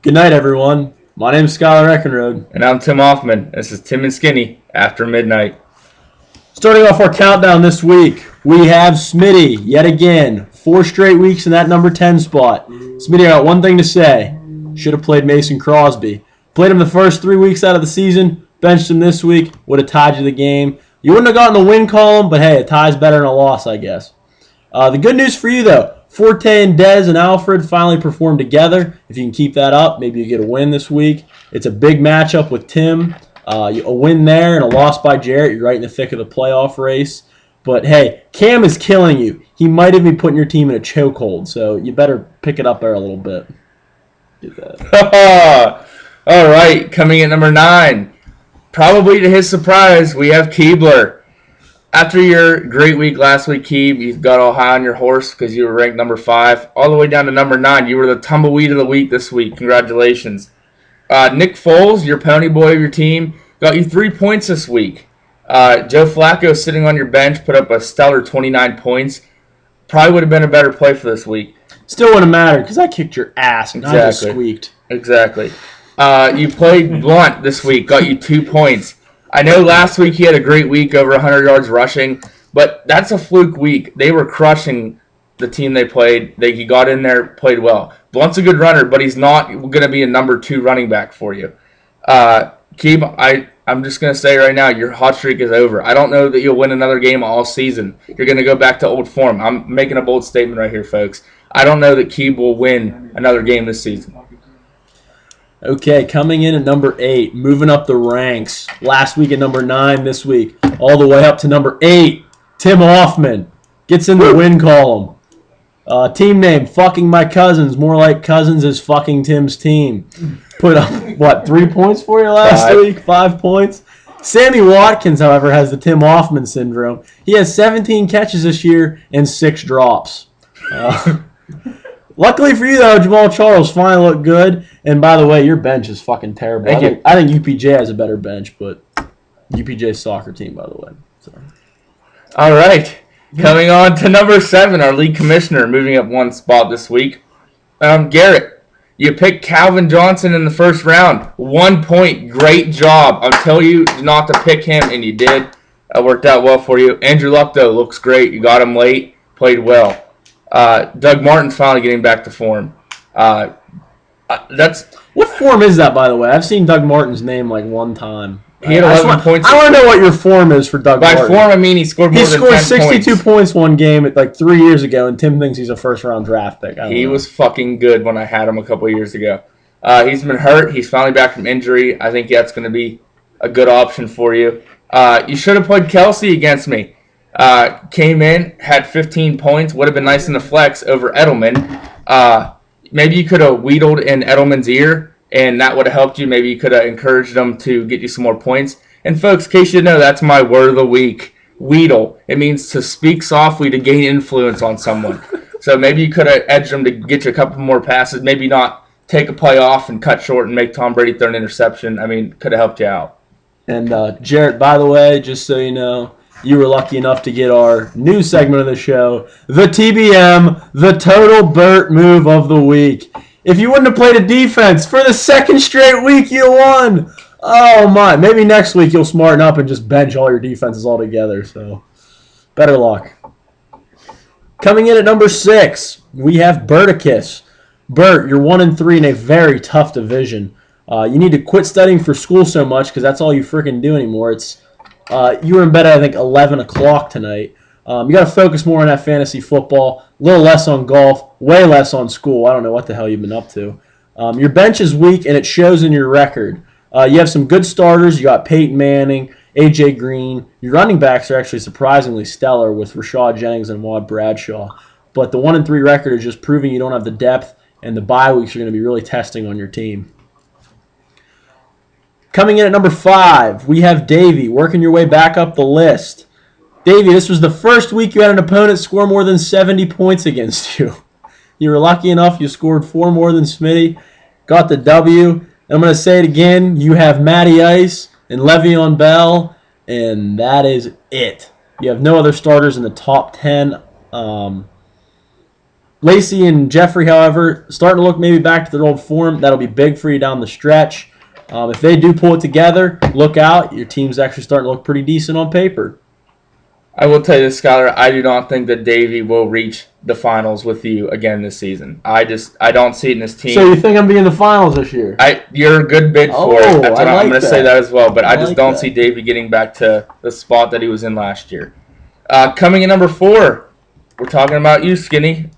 Good night, everyone. My name's Skyler Eckenrode. And I'm Tim Hoffman. This is Tim and Skinny after midnight. Starting off our countdown this week, we have Smitty yet again. 4 straight weeks in that number 10 spot. Smitty, I got one thing to say. Should have played Mason Crosby. Played him the first 3 weeks out of the season. Benched him this week. Would have tied you the game. You wouldn't have gotten the win column, but hey, a tie's better than a loss, I guess. The good news for you, though. Forte and Dez and Alfred finally performed together. If you can keep that up, maybe you get a win this week. It's a big matchup with Tim. A win there and a loss by Jarrett. You're right in the thick of the playoff race. But, hey, Cam is killing you. He might even be putting your team in a chokehold, so you better pick it up there a little bit. Do that. All right, coming in number 9. Probably to his surprise, we have Keebler. After your great week last week, Keeb, you got all high on your horse because you were ranked number 5. All the way down to number 9. You were the tumbleweed of the week this week. Congratulations. Nick Foles, your pony boy of your team, got you 3 points this week. Joe Flacco sitting on your bench put up a stellar 29 points. Probably would have been a better play for this week. Still wouldn't have mattered because I kicked your ass and I just squeaked. Exactly. You played Blunt this week, got you 2 points. I know last week he had a great week, over 100 yards rushing, but that's a fluke week. They were crushing the team they played. He got in there, played well. Blunt's a good runner, but he's not going to be a number 2 running back for you. Keeb, I'm just going to say right now, your hot streak is over. I don't know that you'll win another game all season. You're going to go back to old form. I'm making a bold statement right here, folks. I don't know that Keeb will win another game this season. Okay, coming in at number 8, moving up the ranks. Last week at number 9, this week, all the way up to number 8. Tim Hoffman gets in the win column. Team name, fucking my cousins. More like cousins is fucking Tim's team. Put up, 3 points for you last week? 5 points? Sammy Watkins, however, has the Tim Hoffman syndrome. He has 17 catches this year and 6 drops. Luckily for you, though, Jamal Charles finally looked good. And by the way, your bench is fucking terrible. I think UPJ has a better bench, but UPJ's soccer team, by the way. So. All right. Coming on to number 7, our league commissioner, moving up 1 spot this week. Garrett, you picked Calvin Johnson in the first round. 1 point. Great job. I'll tell you not to pick him, and you did. It worked out well for you. Andrew Luck, though, looks great. You got him late. Played well. Doug Martin's finally getting back to form. What form is that, by the way? I've seen Doug Martin's name like one time. He had 11 points. I want to know what your form is for Doug Martin. By form, I mean he scored more than 10 points. He scored 62 points one game like 3 years ago, and Tim thinks he's a first-round draft pick. He was fucking good when I had him a couple of years ago. He's been hurt. He's finally back from injury. I think that's going to be a good option for you. You should have played Kelsey against me. Came in, had 15 points. Would have been nice in the flex over Edelman. Maybe you could have wheedled in Edelman's ear, and that would have helped you. Maybe you could have encouraged him to get you some more points. And folks, in case you didn't know, that's my word of the week. Wheedle. It means to speak softly to gain influence on someone. So maybe you could have edged him to get you a couple more passes. Maybe not take a play off and cut short and make Tom Brady throw an interception. I mean, could have helped you out. And Jarrett, by the way, just so you know, you were lucky enough to get our new segment of the show, the TBM, the Total Burt Move of the Week. If you wouldn't have played a defense for the 2nd straight week, you won. Oh, my. Maybe next week you'll smarten up and just bench all your defenses altogether. So, better luck. Coming in at number 6, we have Berticus. Bert, you're 1-3 in a very tough division. You need to quit studying for school so much because that's all you freaking do anymore. You were in bed at, I think, 11 o'clock tonight. You got to focus more on that fantasy football, a little less on golf, way less on school. I don't know what the hell you've been up to. Your bench is weak, and it shows in your record. You have some good starters. You got Peyton Manning, A.J. Green. Your running backs are actually surprisingly stellar with Rashad Jennings and Wad Bradshaw. But the 1-3 record is just proving you don't have the depth, and the bye weeks are going to be really testing on your team. Coming in at number 5, we have Davey, working your way back up the list. Davey, this was the first week you had an opponent score more than 70 points against you. You were lucky enough, you scored 4 more than Smitty, got the W. And I'm going to say it again, you have Matty Ice and Le'Veon Bell, and that is it. You have no other starters in the top 10. Lacey and Jeffrey, however, starting to look maybe back to their old form. That'll be big for you down the stretch. If they do pull it together, look out. Your team's actually starting to look pretty decent on paper. I will tell you this, Skyler. I do not think that Davey will reach the finals with you again this season. I don't see it in this team. So you think I'm being in the finals this year? You're a good bid for it. That's what I'm going to say that as well. But I just don't see Davey getting back to the spot that he was in last year. Coming in number 4, we're talking about you, Skinny.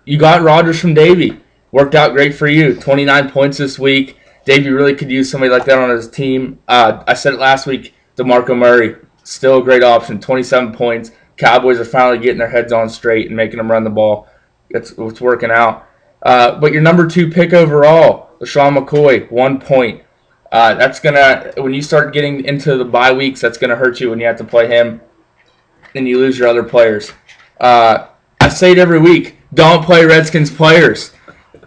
You got Rogers from Davey. Worked out great for you. 29 points this week. Davey really could use somebody like that on his team. I said it last week. DeMarco Murray, still a great option. 27 points. Cowboys are finally getting their heads on straight and making them run the ball. It's working out. But your number 2 pick overall, LaShawn McCoy, 1 point. That's gonna, when you start getting into the bye weeks, that's gonna hurt you when you have to play him and you lose your other players. I say it every week. Don't play Redskins players.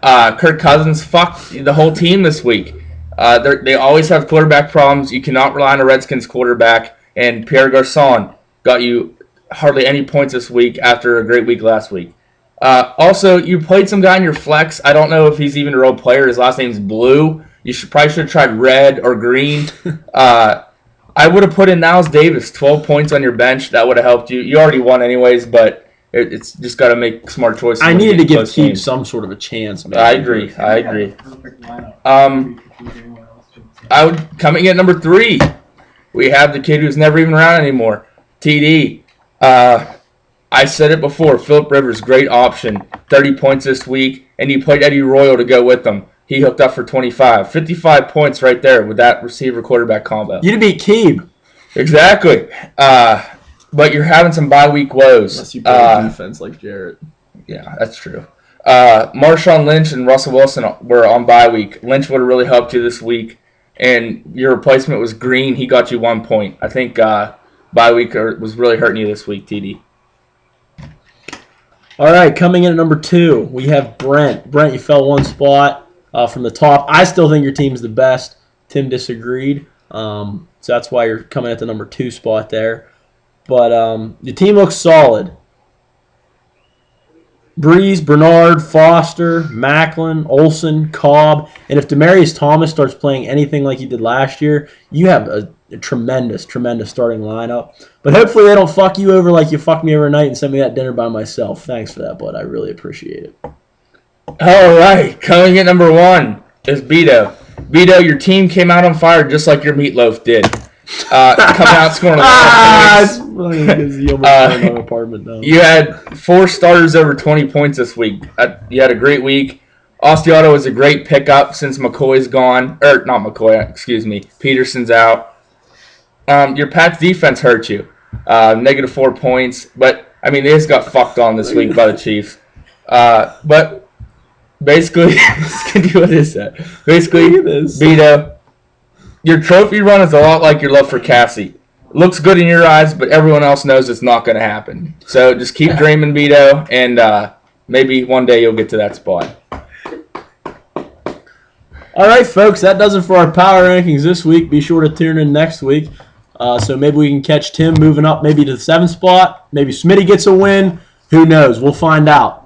Kirk Cousins fucked the whole team this week. They always have quarterback problems. You cannot rely on a Redskins quarterback. And Pierre Garçon got you hardly any points this week after a great week last week. Also, you played some guy in your flex. I don't know if he's even a real player. His last name's Blue. You probably should have tried red or green. I would have put in Niles Davis, 12 points on your bench. That would have helped you. You already won anyways, but it's just got to make smart choices. I needed to give Keith some sort of a chance, man. I agree. Coming at number 3, we have the kid who's never even around anymore, TD. I said it before, Phillip Rivers, great option. 30 points this week, and you played Eddie Royal to go with them. He hooked up for 25. 55 points right there with that receiver-quarterback combo. You beat Keeb. Exactly. But you're having some bye-week woes. Unless you play defense like Jarrett. Yeah, that's true. Marshawn Lynch and Russell Wilson were on bye week. Lynch would have really helped you this week. And your replacement was Green. He got you 1 point. I think bye week was really hurting you this week, TD. All right, coming in at number 2, we have Brent. Brent, you fell 1 spot from the top. I still think your team's the best. Tim disagreed. So that's why you're coming at the number 2 spot there. But your team looks solid. Breeze, Bernard, Foster, Macklin, Olsen, Cobb. And if Demaryius Thomas starts playing anything like he did last year, you have a tremendous, tremendous starting lineup. But hopefully they don't fuck you over like you fucked me overnight and send me that dinner by myself. Thanks for that, bud. I really appreciate it. All right, coming in number 1 is Beto. Beto, your team came out on fire just like your meatloaf did. Coming out scoring a lot of points. Funny because you almost in an apartment now. You had 4 starters over 20 points this week. You had a great week. Ostiato was a great pickup since McCoy's gone. Or not McCoy, excuse me. Peterson's out. Your Pats defense hurt you. Negative 4 points. But, I mean, they just got fucked on this week by the Chiefs. But, basically, what is that? Basically, Beto. Your trophy run is a lot like your love for Cassie. Looks good in your eyes, but everyone else knows it's not going to happen. So just keep dreaming, Beto, and maybe one day you'll get to that spot. All right, folks, that does it for our power rankings this week. Be sure to tune in next week. So maybe we can catch Tim moving up maybe to the 7th spot. Maybe Smitty gets a win. Who knows? We'll find out.